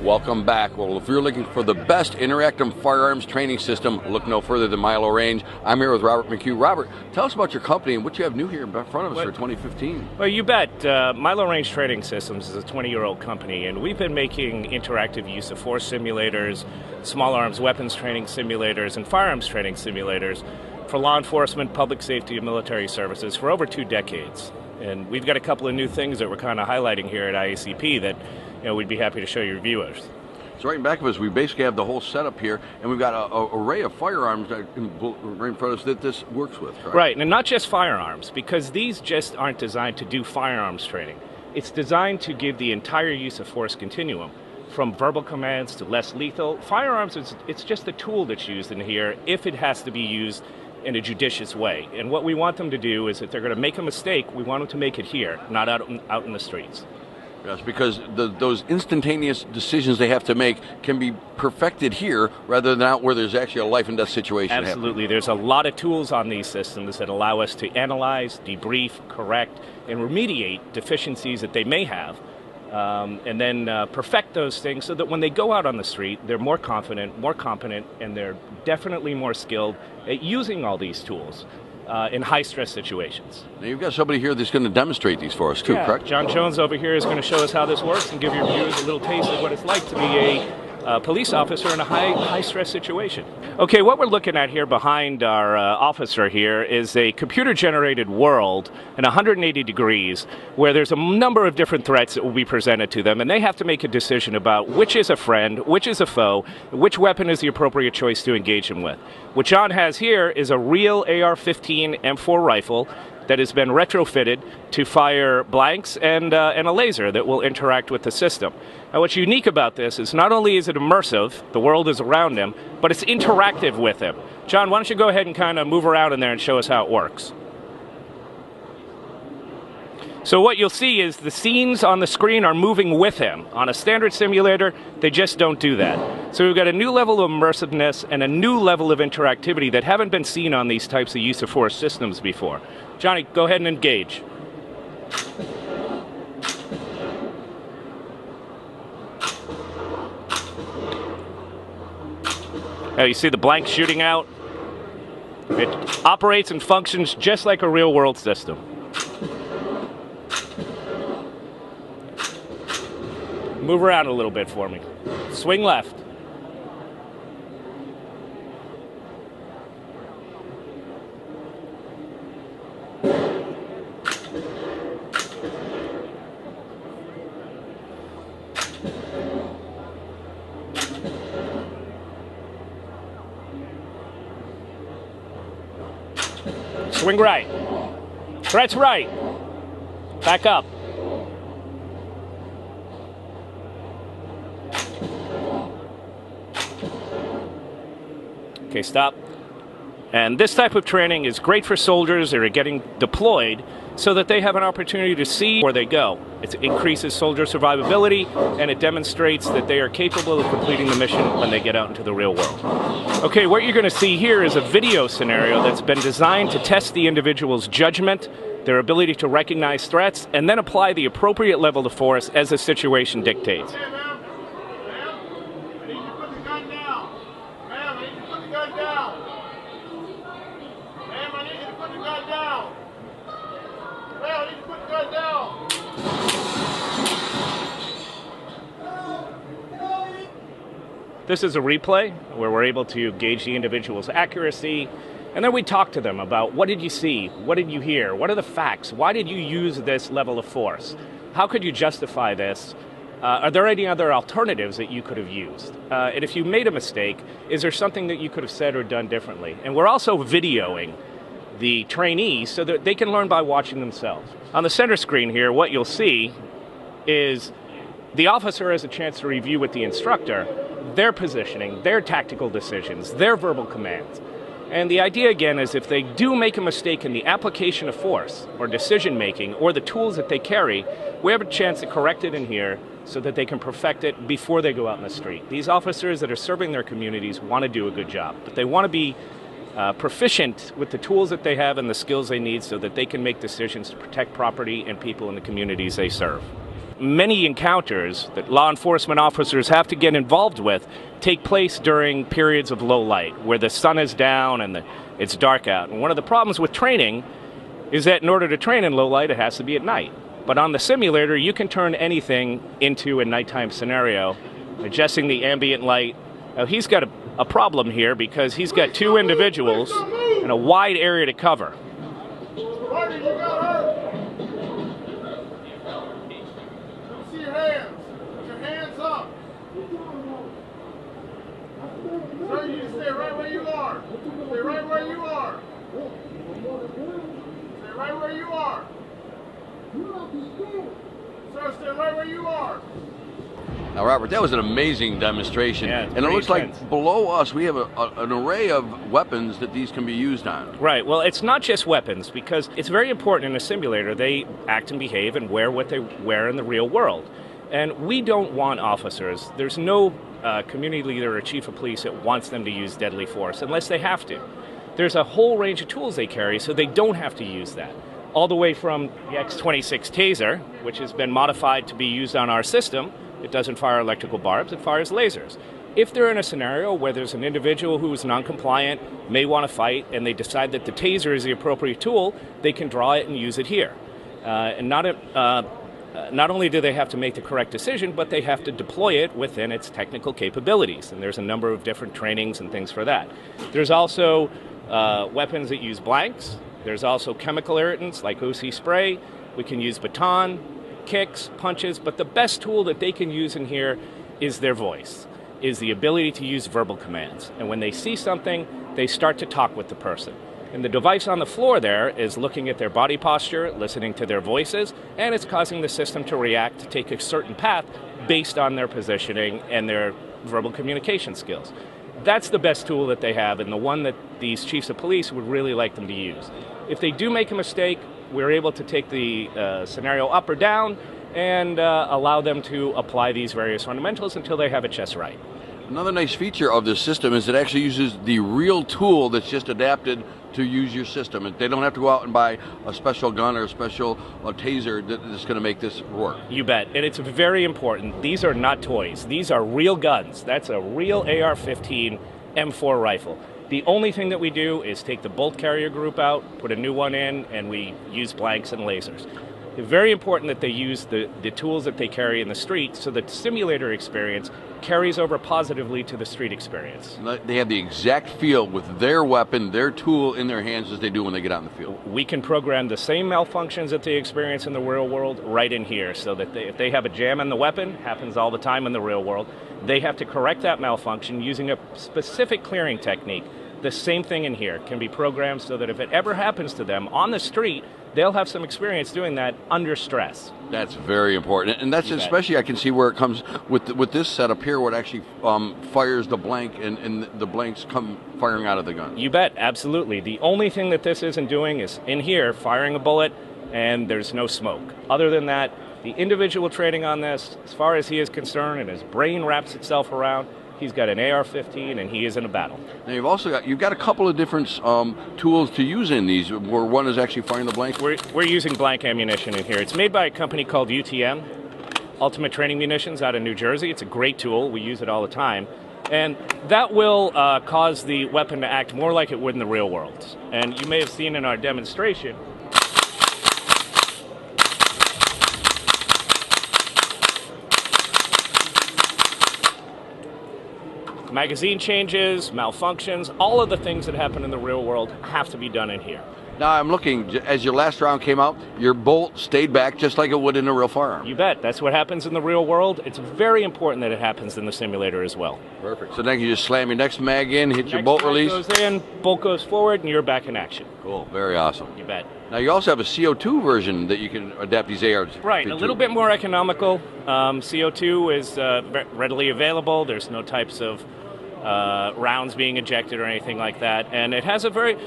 Welcome back. Well, if you're looking for the best interactive firearms training system, look no further than MILO Range. I'm here with Robert McHugh. Robert, tell us about your company and what you have new here in front of us for 2015. Well, you bet. MILO Range Training Systems is a 20-year-old company, and we've been making interactive use of force simulators, small arms weapons training simulators, and firearms training simulators for law enforcement, public safety, and military services for over 2 decades. And we've got a couple of new things that we're kind of highlighting here at IACP that we'd be happy to show your viewers. So right in back of us, we basically have the whole setup here, and we've got an array of firearms right in front of us that this works with, correct? Right, and not just firearms, because these just aren't designed to do firearms training. It's designed to give the entire use of force continuum, from verbal commands to less lethal. Firearms, it's just a tool that's used in here if it has to be used in a judicious way. And what we want them to do is if they're going to make a mistake, we want them to make it here, not out in the streets. Yes, because those instantaneous decisions they have to make can be perfected here rather than out where there's actually a life and death situation. Absolutely. There's a lot of tools on these systems that allow us to analyze, debrief, correct, and remediate deficiencies that they may have, and then perfect those things so that when they go out on the street, they're more confident, more competent, and they're definitely more skilled at using all these tools in high-stress situations. Now you've got somebody here that's going to demonstrate these for us too, correct? John Jones over here is going to show us how this works and give your viewers a little taste of what it's like to be a police officer in a high-stress situation. Okay, what we're looking at here behind our officer here is a computer-generated world in 180 degrees where there's a number of different threats that will be presented to them, and they have to make a decision about which is a friend, which is a foe, which weapon is the appropriate choice to engage them with. What John has here is a real AR-15 M4 rifle that has been retrofitted to fire blanks and a laser that will interact with the system. Now, what's unique about this is not only is it immersive, the world is around him, but it's interactive with him. John, why don't you go ahead and kind of move around in there and show us how it works. So what you'll see is the scenes on the screen are moving with him. On a standard simulator, they just don't do that. So we've got a new level of immersiveness and a new level of interactivity that haven't been seen on these types of use of force systems before. Johnny, go ahead and engage. Now you see the blank shooting out. It operates and functions just like a real-world system. Move around a little bit for me. Swing left. Swing right. Threats right. Back up. Okay, stop. And this type of training is great for soldiers that are getting deployed so that they have an opportunity to see where they go. It increases soldier survivability, and it demonstrates that they are capable of completing the mission when they get out into the real world. Okay, what you're going to see here is a video scenario that's been designed to test the individual's judgment, their ability to recognize threats, and then apply the appropriate level of force as the situation dictates. This is a replay where we're able to gauge the individual's accuracy, and then we talk to them about what did you see, what did you hear, what are the facts, why did you use this level of force, how could you justify this, are there any other alternatives that you could have used, and if you made a mistake, is there something that you could have said or done differently? And we're also videoing the trainees so that they can learn by watching themselves. On the center screen here, what you'll see is the officer has a chance to review with the instructor their positioning, their tactical decisions, their verbal commands. And the idea, again, is if they do make a mistake in the application of force or decision-making or the tools that they carry, we have a chance to correct it in here so that they can perfect it before they go out in the street. These officers that are serving their communities want to do a good job, but they want to be proficient with the tools that they have and the skills they need so that they can make decisions to protect property and people in the communities they serve. many encounters that law enforcement officers have to get involved with take place during periods of low light, where the sun is down and it's dark out. And one of the problems with training is that in order to train in low light, it has to be at night. But on the simulator, you can turn anything into a nighttime scenario, adjusting the ambient light. Now, he's got a problem here because he's got two individuals and a wide area to cover. Roger, you got her. See your hands. Put your hands up. Sir, you stay right where you are. Stay right where you are. Stay right where you are. Sir, stay right where you are. Now, Robert, that was an amazing demonstration. Yeah, and it looks like below us we have an array of weapons that these can be used on. Right. Well, it's not just weapons, because it's very important in a simulator they act and behave and wear what they wear in the real world. And we don't want officers. There's no community leader or chief of police that wants them to use deadly force unless they have to. There's a whole range of tools they carry so they don't have to use that. All the way from the X26 taser, which has been modified to be used on our system. It doesn't fire electrical barbs, it fires lasers. If they're in a scenario where there's an individual who is non-compliant, may want to fight, and they decide that the taser is the appropriate tool, they can draw it and use it here. And not only do they have to make the correct decision, but they have to deploy it within its technical capabilities. And there's a number of different trainings and things for that. There's also weapons that use blanks. There's also chemical irritants like OC spray. We can use baton, kicks, punches, but the best tool that they can use in here is their voice, is the ability to use verbal commands. And when they see something, they start to talk with the person. And the device on the floor there is looking at their body posture, listening to their voices, and it's causing the system to react to take a certain path based on their positioning and their verbal communication skills. That's the best tool that they have, and the one that these chiefs of police would really like them to use. If they do make a mistake, we're able to take the scenario up or down and allow them to apply these various fundamentals until they have it just right. Another nice feature of this system is it actually uses the real tool that's just adapted to use your system. And they don't have to go out and buy a special gun or a special taser that's going to make this work. You bet. And it's very important. These are not toys. These are real guns. That's a real AR-15 M4 rifle. The only thing that we do is take the bolt carrier group out, put a new one in, and we use blanks and lasers. It's very important that they use the tools that they carry in the street so that the simulator experience carries over positively to the street experience. They have the exact feel with their weapon, their tool in their hands as they do when they get out in the field. We can program the same malfunctions that they experience in the real world right in here, so that if they have a jam in the weapon, happens all the time in the real world, they have to correct that malfunction using a specific clearing technique. The same thing in here can be programmed so that if it ever happens to them on the street, they'll have some experience doing that under stress. That's very important, and that's especially I can see where it comes with this setup here, where it actually fires the blank, and the blanks come firing out of the gun. You bet, absolutely. The only thing that this isn't doing is in here firing a bullet, and there's no smoke. Other than that, the individual training on this, as far as he is concerned, and his brain wraps itself around, he's got an AR-15 and he is in a battle. Now you've got a couple of different tools to use in these, where one is actually firing the blank. We're using blank ammunition in here. It's made by a company called UTM, Ultimate Training Munitions, out of New Jersey. It's a great tool. We use it all the time. And that will cause the weapon to act more like it would in the real world. And you may have seen in our demonstration, magazine changes, malfunctions, all of the things that happen in the real world have to be done in here. Now I'm looking, as your last round came out, your bolt stayed back just like it would in a real firearm. You bet. That's what happens in the real world. It's very important that it happens in the simulator as well. Perfect. So then you just slam your next mag in, hit your bolt release. Next mag goes in, bolt goes forward, and you're back in action. Cool. Very awesome. You bet. Now you also have a CO2 version that you can adapt these ARs to. Right. A little bit more economical. CO2 is readily available. There's no types of rounds being ejected or anything like that, and it has a very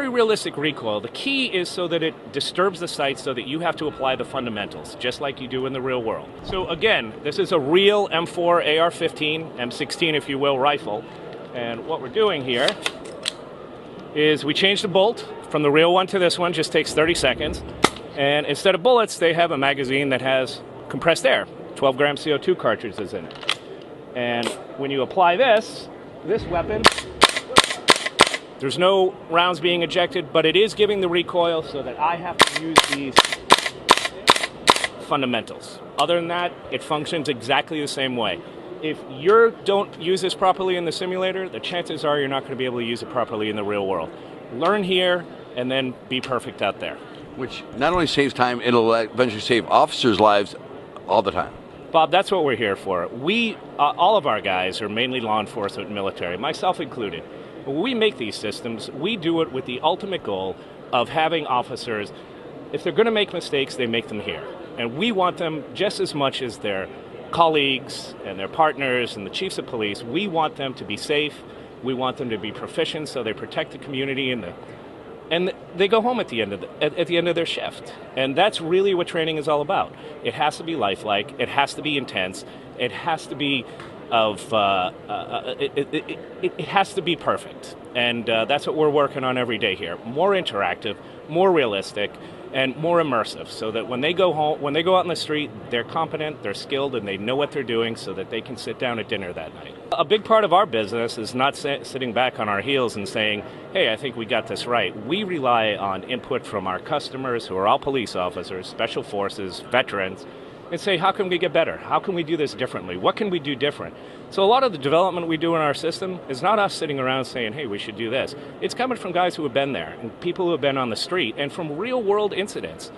realistic recoil. The key is so that it disturbs the sight so that you have to apply the fundamentals, just like you do in the real world. So again, this is a real M4 AR-15, M16 if you will, rifle, and what we're doing here is we change the bolt from the real one to this one, just takes 30 seconds, and instead of bullets, they have a magazine that has compressed air, 12 gram CO2 cartridges in it. And when you apply this weapon, there's no rounds being ejected, but it is giving the recoil so that I have to use these fundamentals. Other than that, it functions exactly the same way. If you don't use this properly in the simulator, the chances are you're not going to be able to use it properly in the real world. Learn here and then be perfect out there. Which not only saves time, it'll eventually save officers' lives all the time. Bob, that's what we're here for. We, all of our guys are mainly law enforcement and military, myself included. When we make these systems, we do it with the ultimate goal of having officers, if they're going to make mistakes, they make them here. And we want them just as much as their colleagues and their partners and the chiefs of police. We want them to be safe. We want them to be proficient so they protect the community and they go home at the end of their shift. And that's really what training is all about. It has to be lifelike. It has to be intense. It has to be it has to be perfect. And that's what we're working on every day here. More interactive, more realistic, and more immersive, so that when they go home, when they go out in the street, they're competent, they're skilled, and they know what they're doing so that they can sit down at dinner that night. A big part of our business is not sitting back on our heels and saying, hey, I think we got this right. We rely on input from our customers, who are all police officers, special forces, veterans, and say, how can we get better? How can we do this differently? What can we do different? So a lot of the development we do in our system is not us sitting around saying, hey, we should do this. It's coming from guys who have been there and people who have been on the street and from real world incidents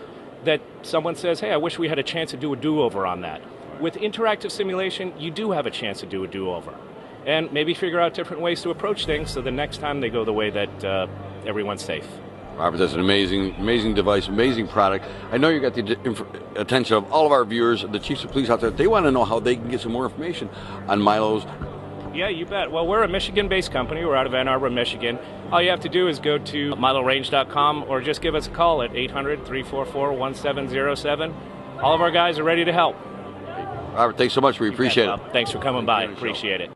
that someone says, hey, I wish we had a chance to do a do-over on that. With interactive simulation, you do have a chance to do a do-over and maybe figure out different ways to approach things so the next time they go the way that everyone's safe. Robert, that's an amazing device, amazing product. I know you got the attention of all of our viewers, the chiefs of police out there. They want to know how they can get some more information on MILO's. Yeah, you bet. Well, we're a Michigan-based company. We're out of Ann Arbor, Michigan. All you have to do is go to milorange.com or just give us a call at 800-344-1707. All of our guys are ready to help. Robert, thanks so much. We appreciate it. Thanks for coming by. Appreciate it.